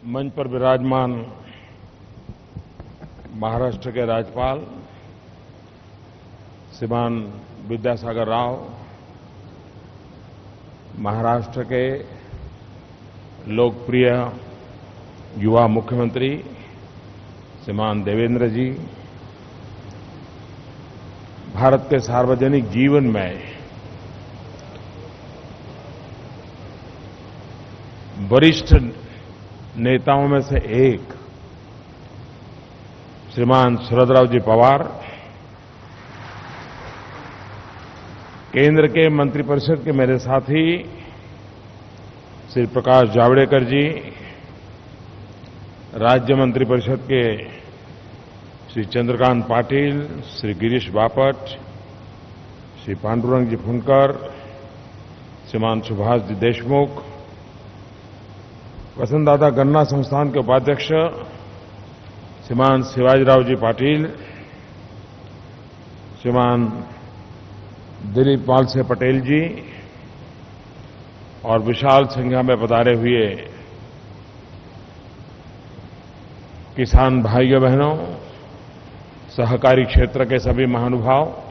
मंच पर विराजमान महाराष्ट्र के राज्यपाल श्रीमान विद्यासागर राव, महाराष्ट्र के लोकप्रिय युवा मुख्यमंत्री श्रीमान देवेंद्र जी, भारत के सार्वजनिक जीवन में वरिष्ठ नेताओं में से एक श्रीमान शरदराव जी पवार, केंद्र के मंत्रिपरिषद के मेरे साथी श्री प्रकाश जावड़ेकर जी, राज्य मंत्रिपरिषद के श्री चंद्रकांत पाटिल, श्री गिरीश बापट, श्री पांडुरंग जी फुंडकर, श्रीमान सुभाष जी देशमुख, वसंतदादा गन्ना संस्थान के उपाध्यक्ष श्रीमान शिवाजीराव जी पाटिल, श्रीमान दिलीप वालसे पटेल जी और विशाल संख्या में पधारे हुए किसान भाइयों बहनों, सहकारी क्षेत्र के सभी महानुभाव,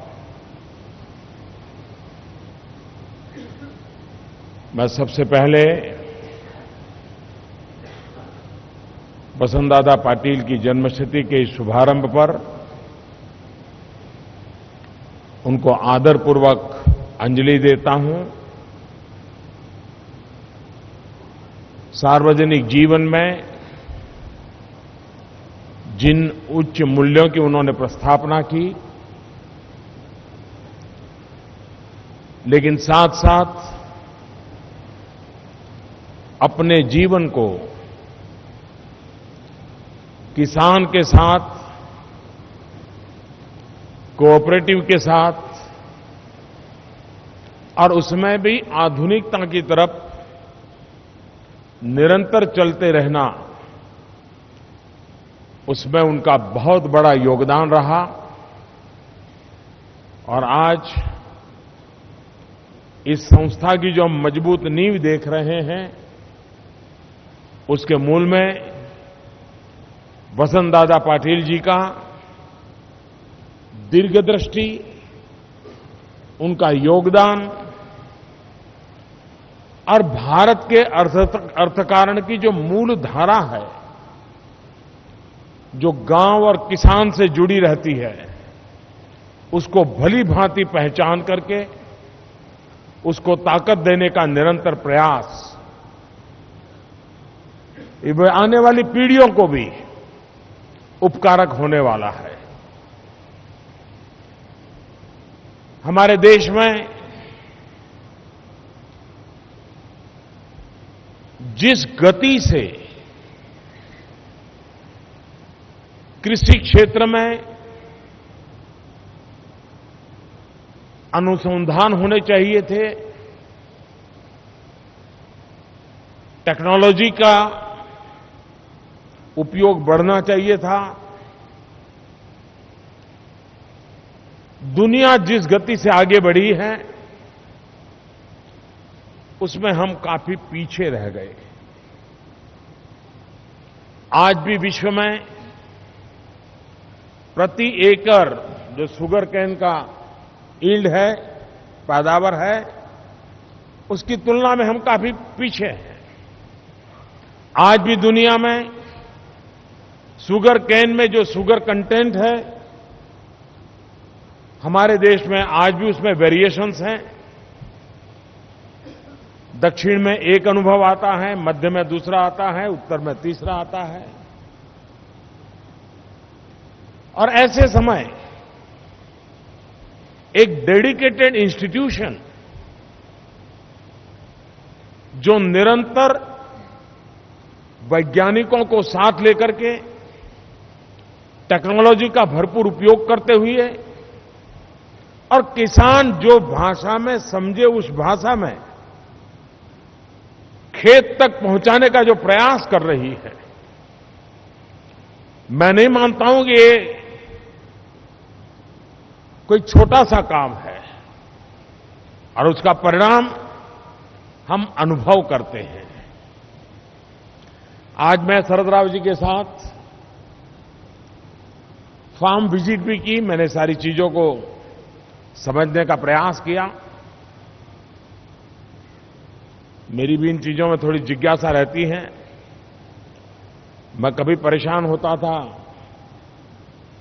मैं सबसे पहले वसंतदादा पाटिल की जन्मशती के शुभारंभ पर उनको आदरपूर्वक अंजलि देता हूं। सार्वजनिक जीवन में जिन उच्च मूल्यों की उन्होंने प्रस्थापना की, लेकिन साथ-साथ अपने जीवन को किसान के साथ, कोऑपरेटिव के साथ और उसमें भी आधुनिकता की तरफ निरंतर चलते रहना, उसमें उनका बहुत बड़ा योगदान रहा। और आज इस संस्था की जो हम मजबूत नींव देख रहे हैं, उसके मूल में वसंतदादा पाटिल जी का दीर्घदृष्टि, उनका योगदान और भारत के अर्थकारण की जो मूल धारा है, जो गांव और किसान से जुड़ी रहती है, उसको भली भांति पहचान करके उसको ताकत देने का निरंतर प्रयास, ये आने वाली पीढ़ियों को भी उपकारक होने वाला है। हमारे देश में जिस गति से कृषि क्षेत्र में अनुसंधान होने चाहिए थे, टेक्नोलॉजी का उपयोग बढ़ना चाहिए था, दुनिया जिस गति से आगे बढ़ी है, उसमें हम काफी पीछे रह गए। आज भी विश्व में प्रति एकड़ जो शुगर केन का यील्ड है, पैदावार है, उसकी तुलना में हम काफी पीछे हैं। आज भी दुनिया में शुगर केन में जो शुगर कंटेंट है, हमारे देश में आज भी उसमें वेरिएशंस हैं। दक्षिण में एक अनुभव आता है, मध्य में दूसरा आता है, उत्तर में तीसरा आता है। और ऐसे समय एक डेडिकेटेड इंस्टीट्यूशन जो निरंतर वैज्ञानिकों को साथ लेकर के टेक्नोलॉजी का भरपूर उपयोग करते हुए और किसान जो भाषा में समझे उस भाषा में खेत तक पहुंचाने का जो प्रयास कर रही है, मैं नहीं मानता हूं कि ये कोई छोटा सा काम है और उसका परिणाम हम अनुभव करते हैं। आज मैं शरद राव जी के साथ फार्म विजिट भी की। मैंने सारी चीजों को समझने का प्रयास किया। मेरी भी इन चीजों में थोड़ी जिज्ञासा रहती है। मैं कभी परेशान होता था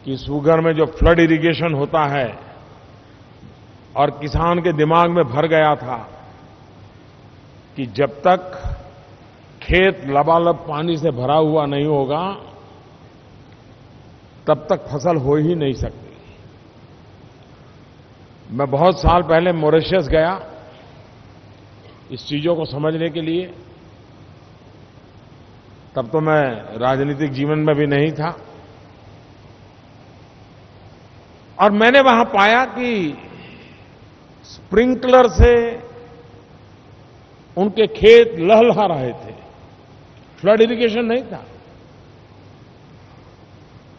कि शुगर में जो फ्लड इरिगेशन होता है और किसान के दिमाग में भर गया था कि जब तक खेत लबालब पानी से भरा हुआ नहीं होगा तब तक फसल हो ही नहीं सकती। मैं बहुत साल पहले मॉरिशस गया इस चीजों को समझने के लिए। तब तो मैं राजनीतिक जीवन में भी नहीं था और मैंने वहां पाया कि स्प्रिंकलर से उनके खेत लहलहा रहे थे। फ्लड इरिगेशन नहीं था।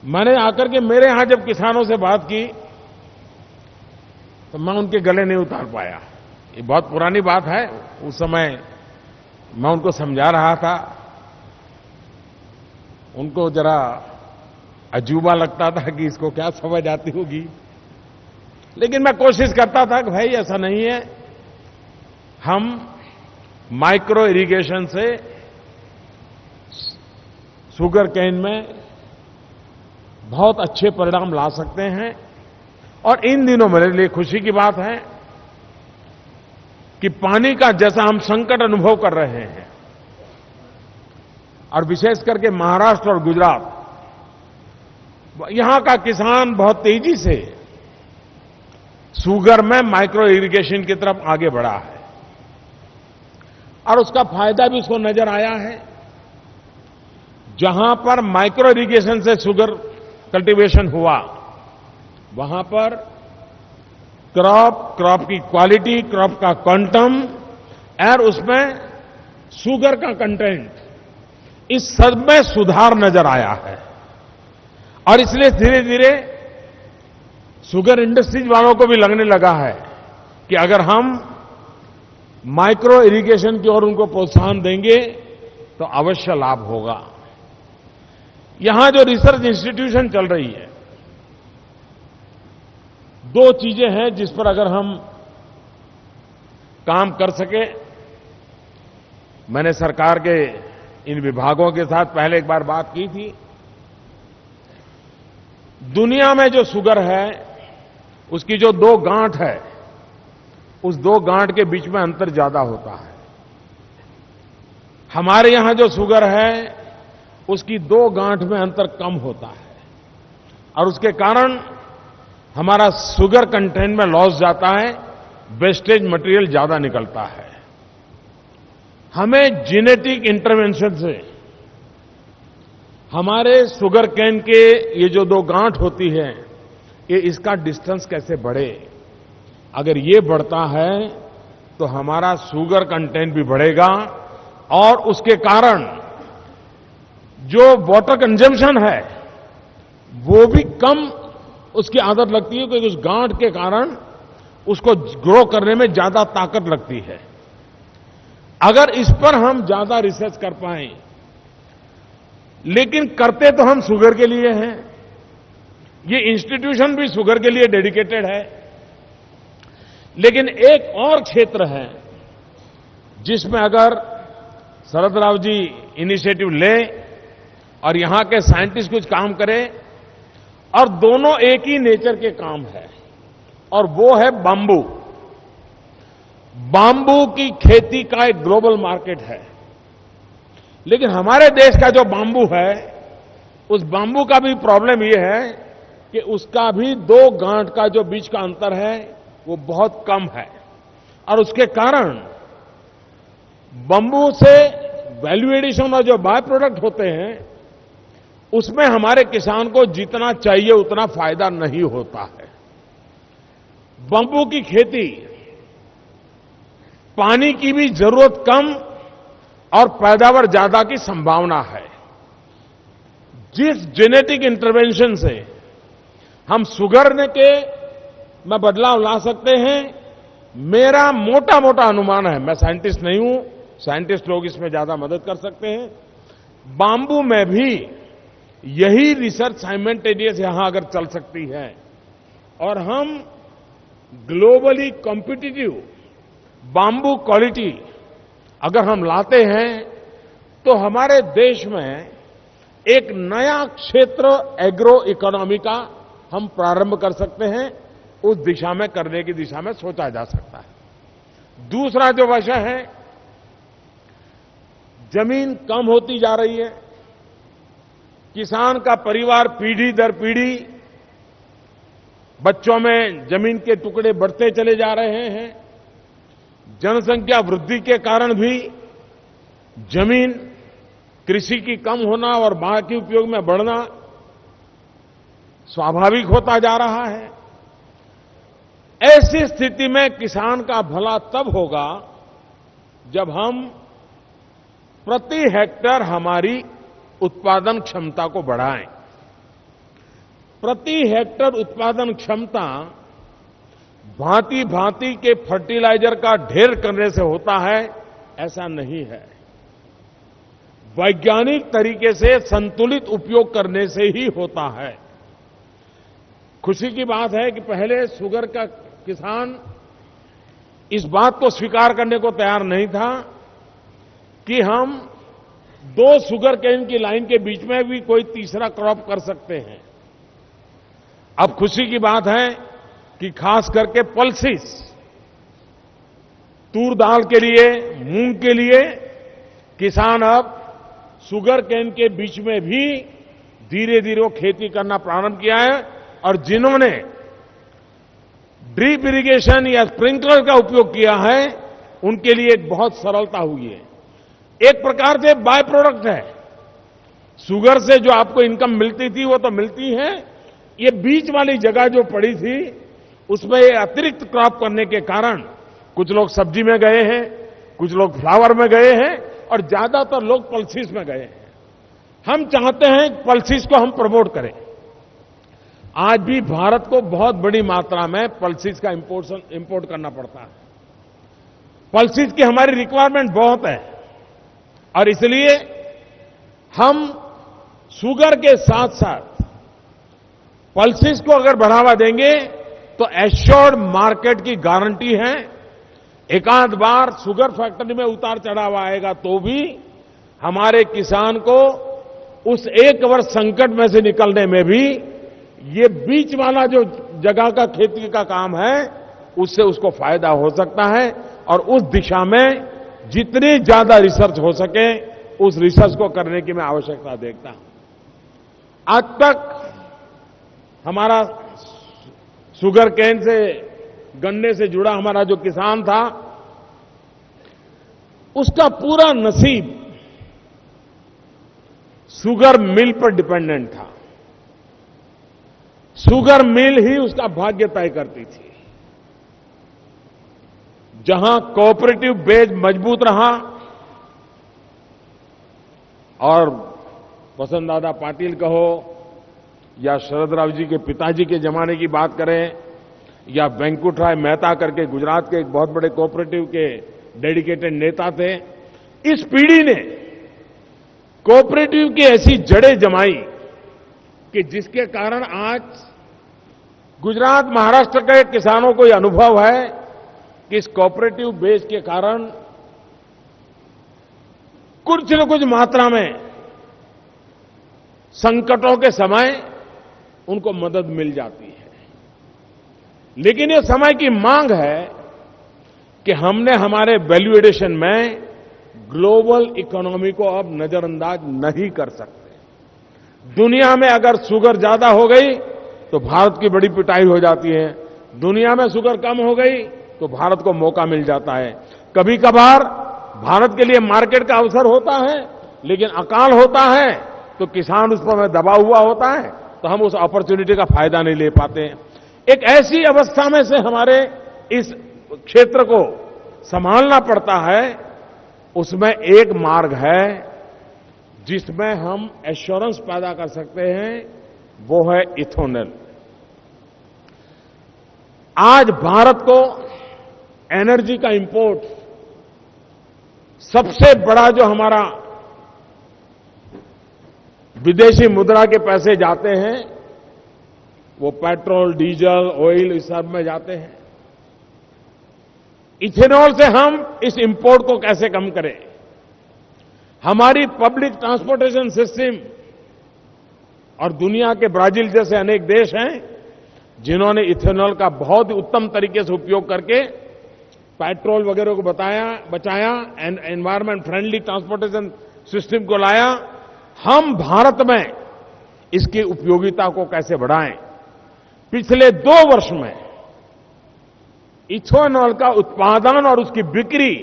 मैंने आकर के मेरे यहां जब किसानों से बात की तो मैं उनके गले नहीं उतार पाया। ये बहुत पुरानी बात है। उस समय मैं उनको समझा रहा था। उनको जरा अजूबा लगता था कि इसको क्या समझ आती होगी, लेकिन मैं कोशिश करता था कि भाई ऐसा नहीं है। हम माइक्रो इरिगेशन से शुगर केन में बहुत अच्छे परिणाम ला सकते हैं। और इन दिनों मेरे लिए खुशी की बात है कि पानी का जैसा हम संकट अनुभव कर रहे हैं और विशेष करके महाराष्ट्र और गुजरात, यहां का किसान बहुत तेजी से शुगर में माइक्रो इरिगेशन की तरफ आगे बढ़ा है और उसका फायदा भी उसको नजर आया है। जहां पर माइक्रो इरिगेशन से शुगर कल्टीवेशन हुआ वहां पर क्रॉप की क्वालिटी, क्रॉप का क्वांटम और उसमें शुगर का कंटेंट, इस सब में सुधार नजर आया है। और इसलिए धीरे धीरे शुगर इंडस्ट्रीज वालों को भी लगने लगा है कि अगर हम माइक्रो इरिगेशन की ओर उनको प्रोत्साहन देंगे तो अवश्य लाभ होगा। यहां जो रिसर्च इंस्टीट्यूशन चल रही है, दो चीजें हैं जिस पर अगर हम काम कर सके। मैंने सरकार के इन विभागों के साथ पहले एक बार बात की थी। दुनिया में जो शुगर है उसकी जो दो गांठ है, उस दो गांठ के बीच में अंतर ज्यादा होता है। हमारे यहां जो शुगर है उसकी दो गांठ में अंतर कम होता है और उसके कारण हमारा शुगर कंटेंट में लॉस जाता है, वेस्टेज मटेरियल ज्यादा निकलता है। हमें जेनेटिक इंटरवेंशन से हमारे शुगर केन के ये जो दो गांठ होती है, ये इसका डिस्टेंस कैसे बढ़े। अगर ये बढ़ता है तो हमारा शुगर कंटेंट भी बढ़ेगा और उसके कारण जो वाटर कंजम्पशन है वो भी कम उसकी आदत लगती है, क्योंकि उस गांठ के कारण उसको ग्रो करने में ज्यादा ताकत लगती है। अगर इस पर हम ज्यादा रिसर्च कर पाएं, लेकिन करते तो हम शुगर के लिए हैं, ये इंस्टीट्यूशन भी शुगर के लिए डेडिकेटेड है, लेकिन एक और क्षेत्र है जिसमें अगर शरद राव जी इनिशिएटिव लें और यहां के साइंटिस्ट कुछ काम करें, और दोनों एक ही नेचर के काम है, और वो है बाम्बू। बाम्बू की खेती का एक ग्लोबल मार्केट है, लेकिन हमारे देश का जो बाम्बू है उस बाम्बू का भी प्रॉब्लम ये है कि उसका भी दो गांठ का जो बीच का अंतर है वो बहुत कम है, और उसके कारण बाम्बू से वैल्यू एडिशन और जो बाय प्रोडक्ट होते हैं उसमें हमारे किसान को जितना चाहिए उतना फायदा नहीं होता है। बाम्बू की खेती पानी की भी जरूरत कम और पैदावार ज्यादा की संभावना है। जिस जेनेटिक इंटरवेंशन से हम शुगर के में बदलाव ला सकते हैं, मेरा मोटा मोटा अनुमान है, मैं साइंटिस्ट नहीं हूं, साइंटिस्ट लोग इसमें ज्यादा मदद कर सकते हैं, बाम्बू में भी यही रिसर्च साइमल्टेनियस यहां अगर चल सकती है और हम ग्लोबली कॉम्पिटिटिव बाम्बू क्वालिटी अगर हम लाते हैं तो हमारे देश में एक नया क्षेत्र एग्रो इकोनॉमी का हम प्रारंभ कर सकते हैं। उस दिशा में करने की दिशा में सोचा जा सकता है। दूसरा जो विषय है, जमीन कम होती जा रही है। किसान का परिवार पीढ़ी दर पीढ़ी बच्चों में जमीन के टुकड़े बढ़ते चले जा रहे हैं। जनसंख्या वृद्धि के कारण भी जमीन कृषि की कम होना और बाकी उपयोग में बढ़ना स्वाभाविक होता जा रहा है। ऐसी स्थिति में किसान का भला तब होगा जब हम प्रति हेक्टेयर हमारी उत्पादन क्षमता को बढ़ाएं। प्रति हेक्टेयर उत्पादन क्षमता भांति भांति के फर्टिलाइजर का ढेर करने से होता है, ऐसा नहीं है। वैज्ञानिक तरीके से संतुलित उपयोग करने से ही होता है। खुशी की बात है कि पहले शुगर का किसान इस बात को स्वीकार करने को तैयार नहीं था कि हम दो शुगर केन की लाइन के बीच में भी कोई तीसरा क्रॉप कर सकते हैं। अब खुशी की बात है कि खास करके पल्सेस, तूर दाल के लिए, मूंग के लिए किसान अब शुगर केन के बीच में भी धीरे धीरे वो खेती करना प्रारंभ किया है। और जिन्होंने ड्रिप इरिगेशन या स्प्रिंकलर का उपयोग किया है, उनके लिए एक बहुत सरलता हुई है। एक प्रकार से बाय प्रोडक्ट है। शुगर से जो आपको इनकम मिलती थी वो तो मिलती है, ये बीच वाली जगह जो पड़ी थी उसमें अतिरिक्त क्रॉप करने के कारण कुछ लोग सब्जी में गए हैं, कुछ लोग फ्लावर में गए हैं और ज्यादातर लोग पल्सेस में गए हैं। हम चाहते हैं पल्सेस को हम प्रमोट करें। आज भी भारत को बहुत बड़ी मात्रा में पल्सेस का इंपोर्ट करना पड़ता है। पल्सेस की हमारी रिक्वायरमेंट बहुत है और इसलिए हम शुगर के साथ साथ पल्सेस को अगर बढ़ावा देंगे तो एश्योर्ड मार्केट की गारंटी है। एकाध बार शुगर फैक्ट्री में उतार चढ़ाव आएगा तो भी हमारे किसान को उस एक वर्ष संकट में से निकलने में भी ये बीच वाला जो जगह का खेती का काम है उससे उसको फायदा हो सकता है। और उस दिशा में जितनी ज्यादा रिसर्च हो सके उस रिसर्च को करने की मैं आवश्यकता देखता हूं। आज तक हमारा शुगर केन से, गन्ने से जुड़ा हमारा जो किसान था, उसका पूरा नसीब शुगर मिल पर डिपेंडेंट था। शुगर मिल ही उसका भाग्य तय करती थी। जहां कोऑपरेटिव बेस मजबूत रहा और वसंत दादा पाटिल कहो या शरद राव जी के पिताजी के जमाने की बात करें या वेंकुटराय मेहता करके गुजरात के एक बहुत बड़े कोऑपरेटिव के डेडिकेटेड नेता थे, इस पीढ़ी ने कोऑपरेटिव की ऐसी जड़ें जमाई कि जिसके कारण आज गुजरात, महाराष्ट्र के किसानों को यह अनुभव है कि इस कोऑपरेटिव बेस के कारण कुछ न कुछ मात्रा में संकटों के समय उनको मदद मिल जाती है। लेकिन ये समय की मांग है कि हमने हमारे वैल्यू एडिशन में ग्लोबल इकोनॉमी को अब नजरअंदाज नहीं कर सकते। दुनिया में अगर शुगर ज्यादा हो गई तो भारत की बड़ी पिटाई हो जाती है। दुनिया में शुगर कम हो गई तो भारत को मौका मिल जाता है। कभी कभार भारत के लिए मार्केट का अवसर होता है, लेकिन अकाल होता है तो किसान उस पर दबा हुआ होता है, तो हम उस अपॉर्चुनिटी का फायदा नहीं ले पाते। एक ऐसी अवस्था में से हमारे इस क्षेत्र को संभालना पड़ता है। उसमें एक मार्ग है जिसमें हम एश्योरेंस पैदा कर सकते हैं, वो है इथेनॉल। आज भारत को एनर्जी का इंपोर्ट सबसे बड़ा जो हमारा विदेशी मुद्रा के पैसे जाते हैं, वो पेट्रोल, डीजल, ऑयल इस सब में जाते हैं। इथेनॉल से हम इस इंपोर्ट को कैसे कम करें? हमारी पब्लिक ट्रांसपोर्टेशन सिस्टम और दुनिया के ब्राजील जैसे अनेक देश हैं जिन्होंने इथेनॉल का बहुत ही उत्तम तरीके से उपयोग करके पेट्रोल वगैरह को बचाया and environment friendly transportation system को लाया। हम भारत में इसकी उपयोगिता को कैसे बढ़ाएं? पिछले 2 वर्ष में इथेनॉल का उत्पादन और उसकी बिक्री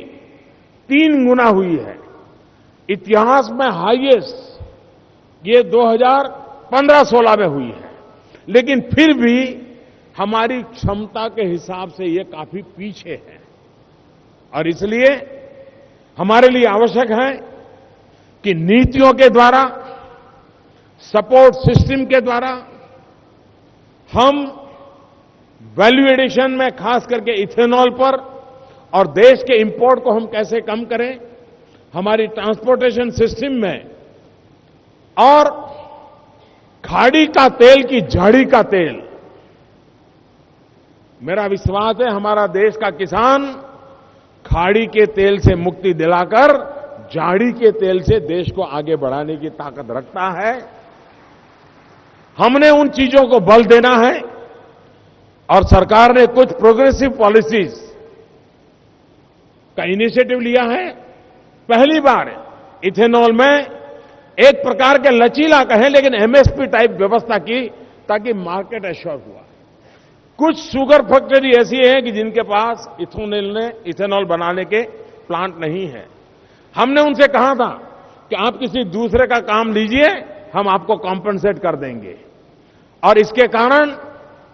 3 गुना हुई है। इतिहास में हाईएस्ट ये 2015-16 में हुई है, लेकिन फिर भी हमारी क्षमता के हिसाब से ये काफी पीछे है। और इसलिए हमारे लिए आवश्यक है कि नीतियों के द्वारा, सपोर्ट सिस्टम के द्वारा हम वैल्यू एडिशन में खास करके इथेनॉल पर और देश के इंपोर्ट को हम कैसे कम करें, हमारी ट्रांसपोर्टेशन सिस्टम में, और खाड़ी का तेल की झाड़ी का तेल, मेरा विश्वास है हमारा देश का किसान खाड़ी के तेल से मुक्ति दिलाकर झाड़ी के तेल से देश को आगे बढ़ाने की ताकत रखता है। हमने उन चीजों को बल देना है और सरकार ने कुछ प्रोग्रेसिव पॉलिसीज का इनिशिएटिव लिया है। पहली बार इथेनॉल में एक प्रकार के लचीला कहें लेकिन एमएसपी टाइप व्यवस्था की ताकि मार्केट एश्योर हुआ। कुछ शुगर फैक्ट्री ऐसी है कि जिनके पास इथेनॉल बनाने के प्लांट नहीं है। हमने उनसे कहा था कि आप किसी दूसरे का काम लीजिए, हम आपको कॉम्पेंसेट कर देंगे। और इसके कारण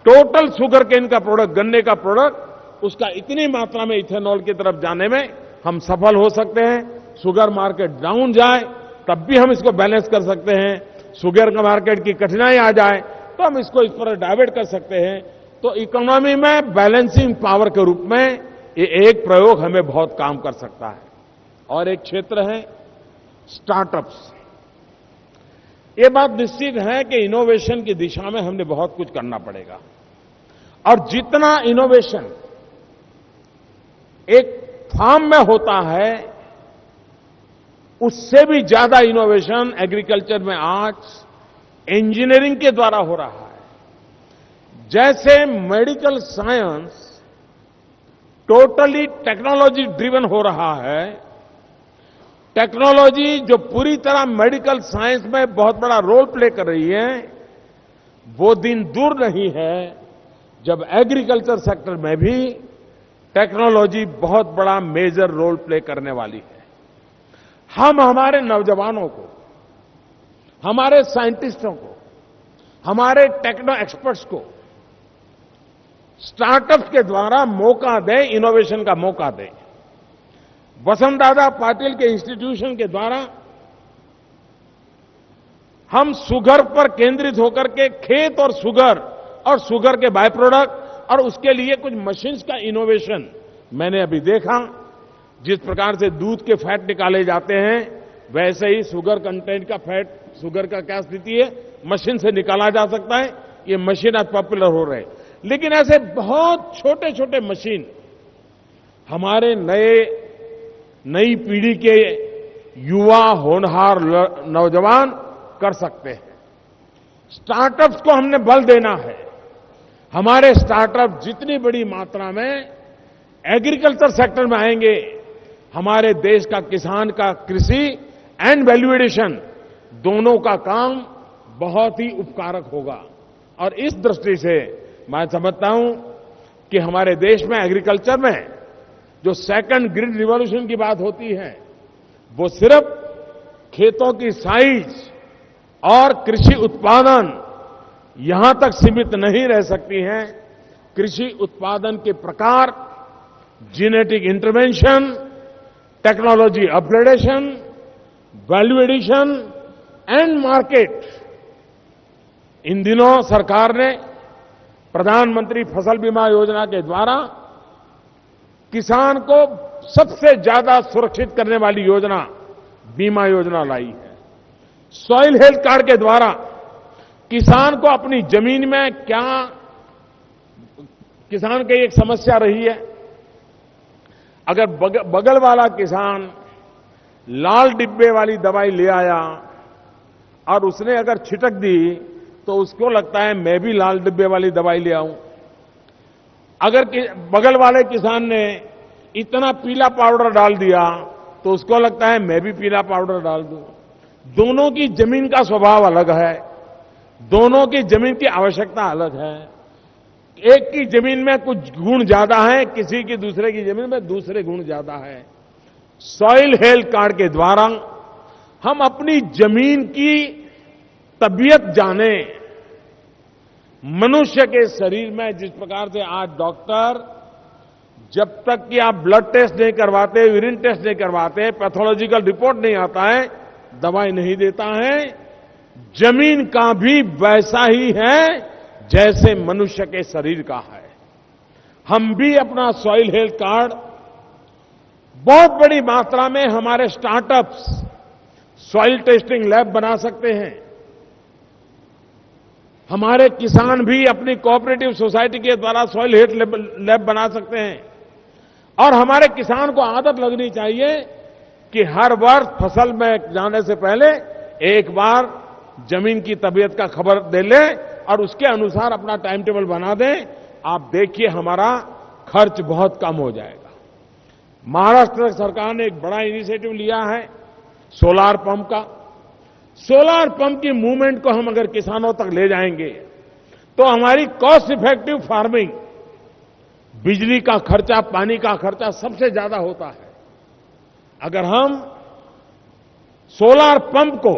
टोटल शुगर केन का प्रोडक्ट, गन्ने का प्रोडक्ट, उसका इतनी मात्रा में इथेनॉल की तरफ जाने में हम सफल हो सकते हैं। शुगर मार्केट डाउन जाए तब भी हम इसको बैलेंस कर सकते हैं। शुगर का मार्केट की कठिनाई आ जाए तो हम इसको इस पर डाइवर्ट कर सकते हैं। तो इकोनॉमी में बैलेंसिंग पावर के रूप में ये एक प्रयोग हमें बहुत काम कर सकता है। और एक क्षेत्र है स्टार्टअप्स। ये बात निश्चित है कि इनोवेशन की दिशा में हमने बहुत कुछ करना पड़ेगा। और जितना इनोवेशन एक फार्म में होता है, उससे भी ज्यादा इनोवेशन एग्रीकल्चर में आज इंजीनियरिंग के द्वारा हो रहा है। जैसे medical science totally technology driven हो रहा है, टेक्नोलॉजी जो पूरी तरह मेडिकल साइंस में बहुत बड़ा रोल प्ले कर रही है, वो दिन दूर नहीं है जब एग्रीकल्चर सेक्टर में भी टेक्नोलॉजी बहुत बड़ा मेजर रोल प्ले करने वाली है। हम हमारे नौजवानों को, हमारे साइंटिस्टों को, हमारे टेक्नो एक्सपर्ट्स को स्टार्टअप्स के द्वारा मौका दें, इनोवेशन का मौका दें। वसंतदादा पाटिल के इंस्टीट्यूशन के द्वारा हम शुगर पर केंद्रित होकर के खेत और शुगर के बाय प्रोडक्ट और उसके लिए कुछ मशीन्स का इनोवेशन, मैंने अभी देखा जिस प्रकार से दूध के फैट निकाले जाते हैं, वैसे ही शुगर कंटेंट का फैट, शुगर का क्या स्थिति है, मशीन से निकाला जा सकता है। ये मशीन आज पॉपुलर हो रहे हैं। लेकिन ऐसे बहुत छोटे छोटे मशीन हमारे नई पीढ़ी के युवा होनहार नौजवान कर सकते हैं। स्टार्टअप्स को हमने बल देना है। हमारे स्टार्टअप जितनी बड़ी मात्रा में एग्रीकल्चर सेक्टर में आएंगे, हमारे देश का किसान का कृषि एंड वैल्यू एडिशन दोनों का काम बहुत ही उपकारक होगा। और इस दृष्टि से मैं समझता हूं कि हमारे देश में एग्रीकल्चर में जो सेकंड ग्रीन रिवॉल्यूशन की बात होती है, वो सिर्फ खेतों की साइज और कृषि उत्पादन यहां तक सीमित नहीं रह सकती है। कृषि उत्पादन के प्रकार, genetic intervention, technology upgradation, value addition and market. इन दिनों सरकार ने प्रधानमंत्री फसल बीमा योजना के द्वारा किसान को सबसे ज्यादा सुरक्षित करने वाली योजना बीमा योजना लाई है। सॉइल हेल्थ कार्ड के द्वारा किसान को अपनी जमीन में क्या किसान की एक समस्या रही है, अगर बगल वाला किसान लाल डिब्बे वाली दवाई ले आया और उसने अगर छिटक दी तो उसको लगता है मैं भी लाल डिब्बे वाली दवाई ले आऊं। अगर बगल वाले किसान ने इतना पीला पाउडर डाल दिया तो उसको लगता है मैं भी पीला पाउडर डाल दूं। दोनों की जमीन का स्वभाव अलग है, दोनों की जमीन की आवश्यकता अलग है। एक की जमीन में कुछ गुण ज्यादा है, किसी की दूसरे की जमीन में दूसरे गुण ज्यादा है। सॉइल हेल्थ कार्ड के द्वारा हम अपनी जमीन की तबीयत जाने। मनुष्य के शरीर में जिस प्रकार से आज डॉक्टर जब तक कि आप ब्लड टेस्ट नहीं करवाते, यूरिन टेस्ट नहीं करवाते, पैथोलॉजिकल रिपोर्ट नहीं आता है, दवाई नहीं देता है, जमीन का भी वैसा ही है जैसे मनुष्य के शरीर का है। हम भी अपना सॉइल हेल्थ कार्ड बहुत बड़ी मात्रा में हमारे स्टार्टअप्स सॉइल टेस्टिंग लैब बना सकते हैं। हमारे किसान भी अपनी कोऑपरेटिव सोसाइटी के द्वारा सॉइल हेल्थ लैब बना सकते हैं। और हमारे किसान को आदत लगनी चाहिए कि हर वर्ष फसल में जाने से पहले एक बार जमीन की तबीयत का खबर दे ले और उसके अनुसार अपना टाइम टेबल बना दें। आप देखिए हमारा खर्च बहुत कम हो जाएगा। महाराष्ट्र सरकार ने एक बड़ा इनिशिएटिव लिया है सोलार पंप का। सोलार पंप की मूवमेंट को हम अगर किसानों तक ले जाएंगे तो हमारी कॉस्ट इफेक्टिव फार्मिंग, बिजली का खर्चा, पानी का खर्चा सबसे ज्यादा होता है। अगर हम सोलार पंप को,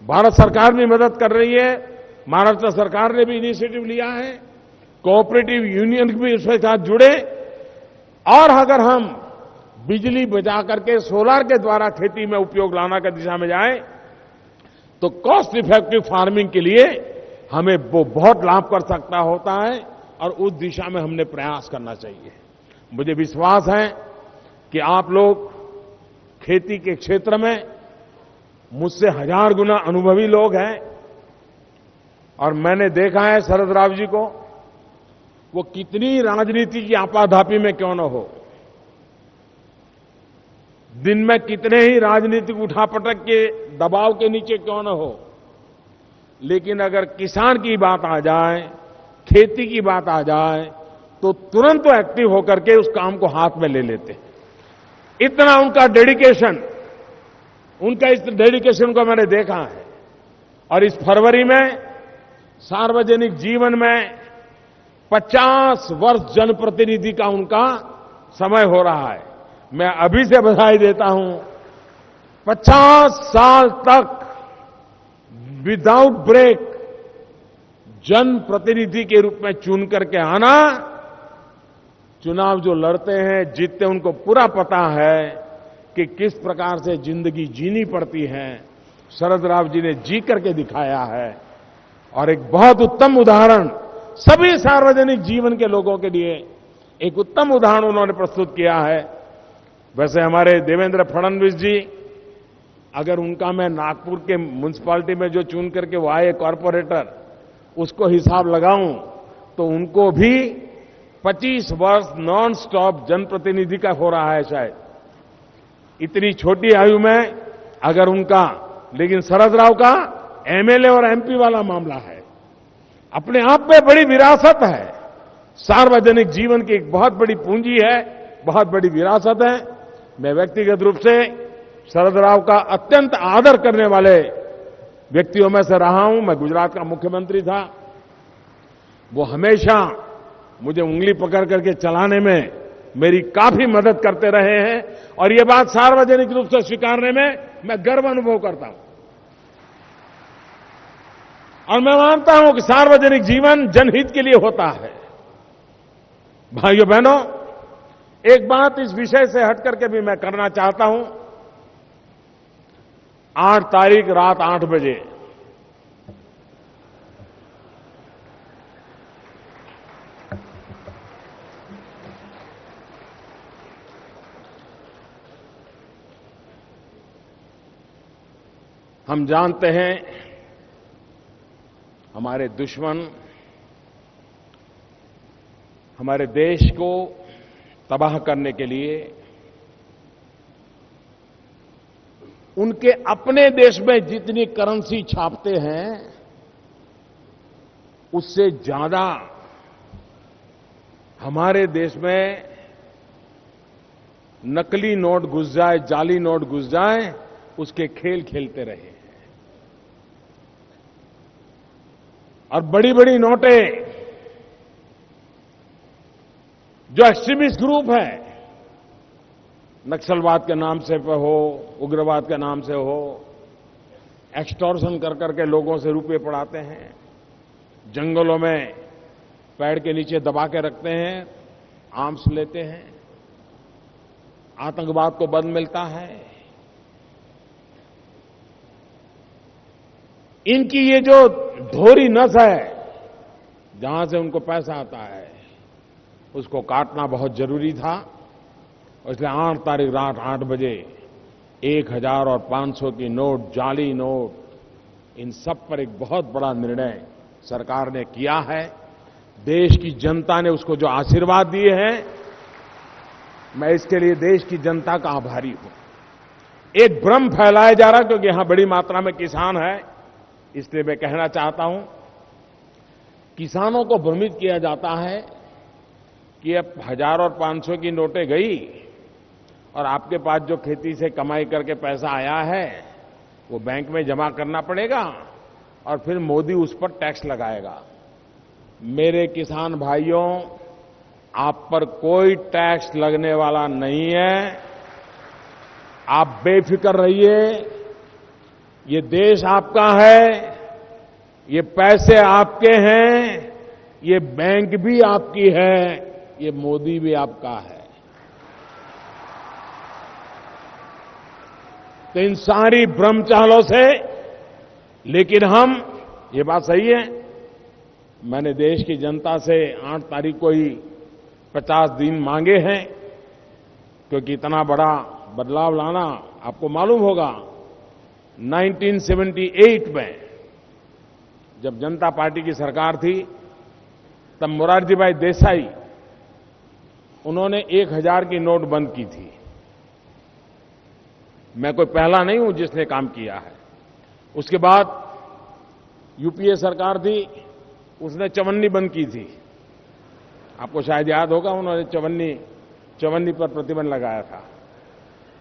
भारत सरकार भी मदद कर रही है, महाराष्ट्र सरकार ने भी इनिशिएटिव लिया है, कोऑपरेटिव यूनियन भी उसके साथ जुड़े, और अगर हम बिजली बचा करके सोलार के द्वारा खेती में उपयोग लाना की दिशा में जाएं तो कॉस्ट इफेक्टिव फार्मिंग के लिए हमें वो बहुत लाभ कर सकता होता है और उस दिशा में हमने प्रयास करना चाहिए। मुझे विश्वास है कि आप लोग खेती के क्षेत्र में मुझसे 1000 गुना अनुभवी लोग हैं। और मैंने देखा है शरद राव जी को, वो कितनी राजनीति की आपाधापी में क्यों न हो, दिन में कितने ही राजनीतिक उठापटक के दबाव के नीचे क्यों न हो, लेकिन अगर किसान की बात आ जाए, खेती की बात आ जाए तो तुरंत वो एक्टिव होकर के उस काम को हाथ में ले लेते हैं। इतना उनका डेडिकेशन, उनका इस डेडिकेशन को मैंने देखा है। और इस फरवरी में सार्वजनिक जीवन में 50 वर्ष जनप्रतिनिधि का उनका समय हो रहा है। मैं अभी से बधाई देता हूं। 50 साल तक विदाउट ब्रेक जनप्रतिनिधि के रूप में चुन करके आना, चुनाव जो लड़ते हैं, जीतते, उनको पूरा पता है कि किस प्रकार से जिंदगी जीनी पड़ती है। शरद राव जी ने जी करके दिखाया है और एक बहुत उत्तम उदाहरण सभी सार्वजनिक जीवन के लोगों के लिए एक उत्तम उदाहरण उन्होंने प्रस्तुत किया है। वैसे हमारे देवेंद्र फडणवीस जी, अगर उनका मैं नागपुर के म्युनिसिपैलिटी में जो चुन करके वो आए कॉर्पोरेटर, उसको हिसाब लगाऊं तो उनको भी 25 वर्ष नॉन स्टॉप जनप्रतिनिधि का हो रहा है शायद, इतनी छोटी आयु में अगर उनका। लेकिन शरद राव का एमएलए और एमपी वाला मामला है, अपने आप में बड़ी विरासत है। सार्वजनिक जीवन की एक बहुत बड़ी पूंजी है, बहुत बड़ी विरासत है। मैं व्यक्तिगत रूप से शरद राव का अत्यंत आदर करने वाले व्यक्तियों में से रहा हूं। मैं गुजरात का मुख्यमंत्री था, वो हमेशा मुझे उंगली पकड़ करके चलाने में मेरी काफी मदद करते रहे हैं और ये बात सार्वजनिक रूप से स्वीकारने में मैं गर्व अनुभव करता हूं। और मैं मानता हूं कि सार्वजनिक जीवन जनहित के लिए होता है। भाइयों बहनों, एक बात इस विषय से हट करके भी मैं करना चाहता हूं। 8 तारीख रात 8 बजे हम जानते हैं हमारे दुश्मन हमारे देश को तबाह करने के लिए उनके अपने देश में जितनी करेंसी छापते हैं उससे ज्यादा हमारे देश में नकली नोट घुस जाए, जाली नोट घुस जाए, उसके खेल खेलते रहे हैं। और बड़ी बड़ी नोटें जो एक्सट्रीमिस्ट ग्रुप है, नक्सलवाद के नाम से हो, उग्रवाद के नाम से हो, एक्सटॉर्शन कर करके लोगों से रुपए पड़ाते हैं, जंगलों में पेड़ के नीचे दबा के रखते हैं, आर्म्स लेते हैं, आतंकवाद को बल मिलता है। इनकी ये जो धोरी नस है, जहां से उनको पैसा आता है, उसको काटना बहुत जरूरी था। इसलिए 8 तारीख रात 8 बजे 1000 और 500 की नोट, जाली नोट, इन सब पर एक बहुत बड़ा निर्णय सरकार ने किया है। देश की जनता ने उसको जो आशीर्वाद दिए हैं, मैं इसके लिए देश की जनता का आभारी हूं। एक भ्रम फैलाया जा रहा, क्योंकि यहां बड़ी मात्रा में किसान है, इसलिए मैं कहना चाहता हूं, किसानों को भ्रमित किया जाता है कि अब 1000 और 500 की नोटें गई और आपके पास जो खेती से कमाई करके पैसा आया है वो बैंक में जमा करना पड़ेगा और फिर मोदी उस पर टैक्स लगाएगा। मेरे किसान भाइयों, आप पर कोई टैक्स लगने वाला नहीं है। आप बेफिक्र रहिए। ये देश आपका है, ये पैसे आपके हैं, ये बैंक भी आपकी है, ये मोदी भी आपका है। तो इन सारी भ्रम चालों से, लेकिन हम, ये बात सही है, मैंने देश की जनता से 8 तारीख को ही 50 दिन मांगे हैं, क्योंकि इतना बड़ा बदलाव लाना, आपको मालूम होगा 1978 में जब जनता पार्टी की सरकार थी, तब मोरारजी भाई देसाई, उन्होंने 1000 की नोट बंद की थी। मैं कोई पहला नहीं हूं जिसने काम किया है। उसके बाद यूपीए सरकार थी, उसने चवन्नी बंद की थी। आपको शायद याद होगा, उन्होंने चवन्नी पर प्रतिबंध लगाया था।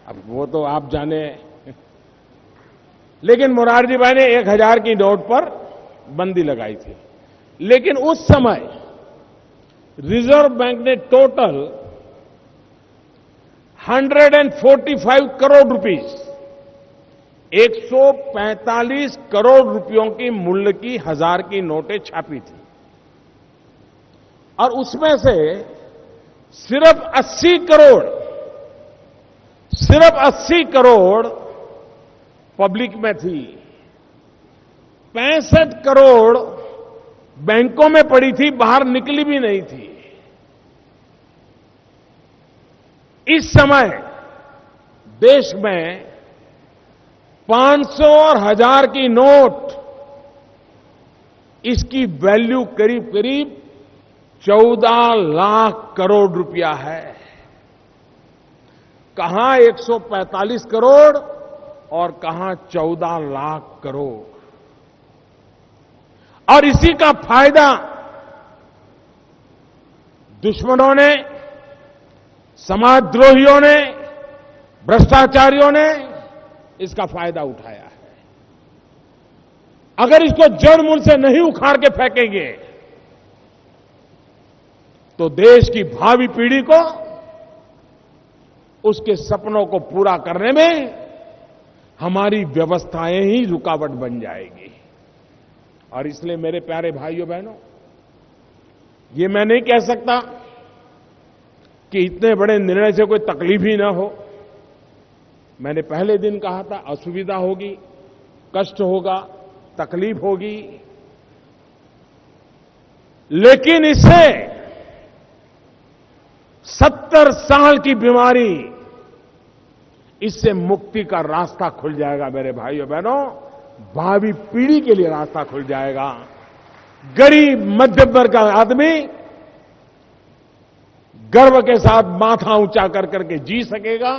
अब वो तो आप जाने, लेकिन मोरारजी भाई ने 1000 की नोट पर बंदी लगाई थी। लेकिन उस समय रिजर्व बैंक ने टोटल 145 करोड़ रुपीस, 145 करोड़ रुपयों की मूल्य की 1000 की नोटें छापी थी। और उसमें से सिर्फ 80 करोड़ पब्लिक में थी, 65 करोड़ बैंकों में पड़ी थी, बाहर निकली भी नहीं थी। इस समय देश में 500 और 1000 की नोट, इसकी वैल्यू करीब करीब 14 लाख करोड़ रुपया है। कहां 145 करोड़ और कहां 14 लाख करोड़। और इसी का फायदा दुश्मनों ने, समाजद्रोहियों ने, भ्रष्टाचारियों ने इसका फायदा उठाया है। अगर इसको जड़ मूल से नहीं उखाड़ के फेंकेंगे तो देश की भावी पीढ़ी को उसके सपनों को पूरा करने में हमारी व्यवस्थाएं ही रुकावट बन जाएगी। और इसलिए मेरे प्यारे भाइयों बहनों, ये मैं नहीं कह सकता कि इतने बड़े निर्णय से कोई तकलीफ ही ना हो। मैंने पहले दिन कहा था, असुविधा होगी, कष्ट होगा, तकलीफ होगी, लेकिन इससे 70 साल की बीमारी, इससे मुक्ति का रास्ता खुल जाएगा। मेरे भाइयों बहनों, भावी पीढ़ी के लिए रास्ता खुल जाएगा। गरीब मध्यम वर्ग का आदमी गर्व के साथ माथा ऊंचा कर करके जी सकेगा।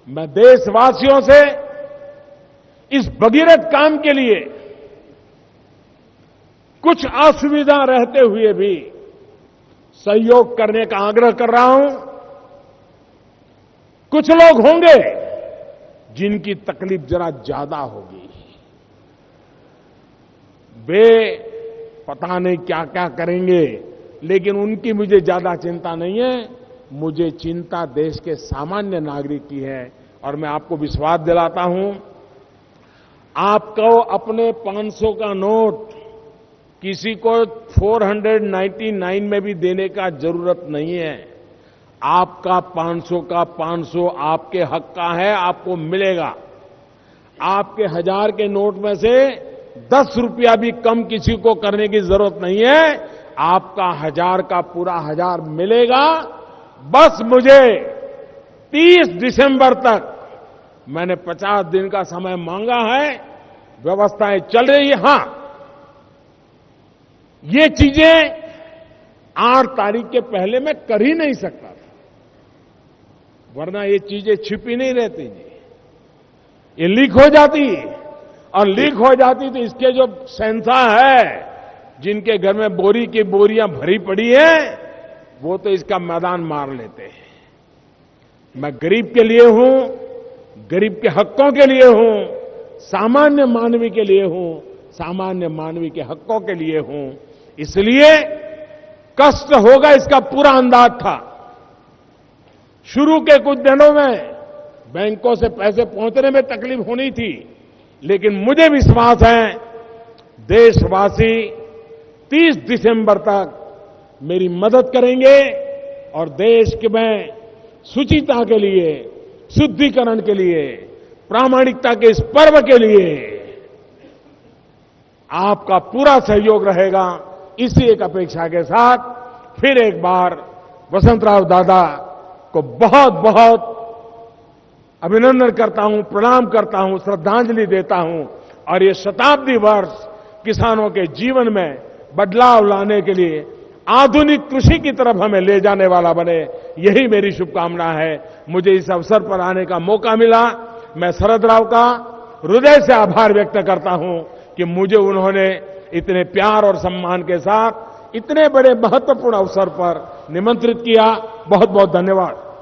मैं देशवासियों से इस भगीरथ काम के लिए कुछ असुविधा रहते हुए भी सहयोग करने का आग्रह कर रहा हूं। कुछ लोग होंगे जिनकी तकलीफ जरा ज्यादा होगी, वे पता नहीं क्या क्या करेंगे, लेकिन उनकी मुझे ज्यादा चिंता नहीं है। मुझे चिंता देश के सामान्य नागरिक की है। और मैं आपको विश्वास दिलाता हूं, आपको अपने 500 का नोट किसी को 499 में भी देने का जरूरत नहीं है। आपका 500 का 500 आपके हक का है, आपको मिलेगा। आपके 1000 के नोट में से 10 रुपया भी कम किसी को करने की जरूरत नहीं है। आपका 1000 का पूरा 1000 मिलेगा। बस मुझे 30 दिसंबर तक, मैंने 50 दिन का समय मांगा है, व्यवस्थाएं चल रही है। हां, ये चीजें 8 तारीख के पहले मैं कर ही नहीं सकता था, वरना ये चीजें छिपी नहीं रहती जी, ये लीक हो जाती। और लीक हो जाती तो इसके जो सेंसा है, जिनके घर में बोरी की बोरियां भरी पड़ी हैं, वो तो इसका मैदान मार लेते हैं। मैं गरीब के लिए हूं, गरीब के हकों के लिए हूं, सामान्य मानवी के लिए हूं, सामान्य मानवी के हकों के लिए हूं। इसलिए कष्ट होगा इसका पूरा अंदाज था। शुरू के कुछ दिनों में बैंकों से पैसे पहुंचने में तकलीफ होनी थी, लेकिन मुझे विश्वास है देशवासी 30 दिसंबर तक मेरी मदद करेंगे और देश के में शुचिता के लिए, शुद्धिकरण के लिए, प्रामाणिकता के इस पर्व के लिए आपका पूरा सहयोग रहेगा। इसी एक अपेक्षा के साथ फिर एक बार वसंतराव दादा को बहुत बहुत अभिनंदन करता हूं, प्रणाम करता हूं, श्रद्धांजलि देता हूं। और ये शताब्दी वर्ष किसानों के जीवन में बदलाव लाने के लिए, आधुनिक कृषि की तरफ हमें ले जाने वाला बने, यही मेरी शुभकामना है। मुझे इस अवसर पर आने का मौका मिला। मैं शरद राव का हृदय से आभार व्यक्त करता हूं कि मुझे उन्होंने इतने प्यार और सम्मान के साथ इतने बड़े महत्वपूर्ण अवसर पर निमंत्रित किया। बहुत बहुत धन्यवाद।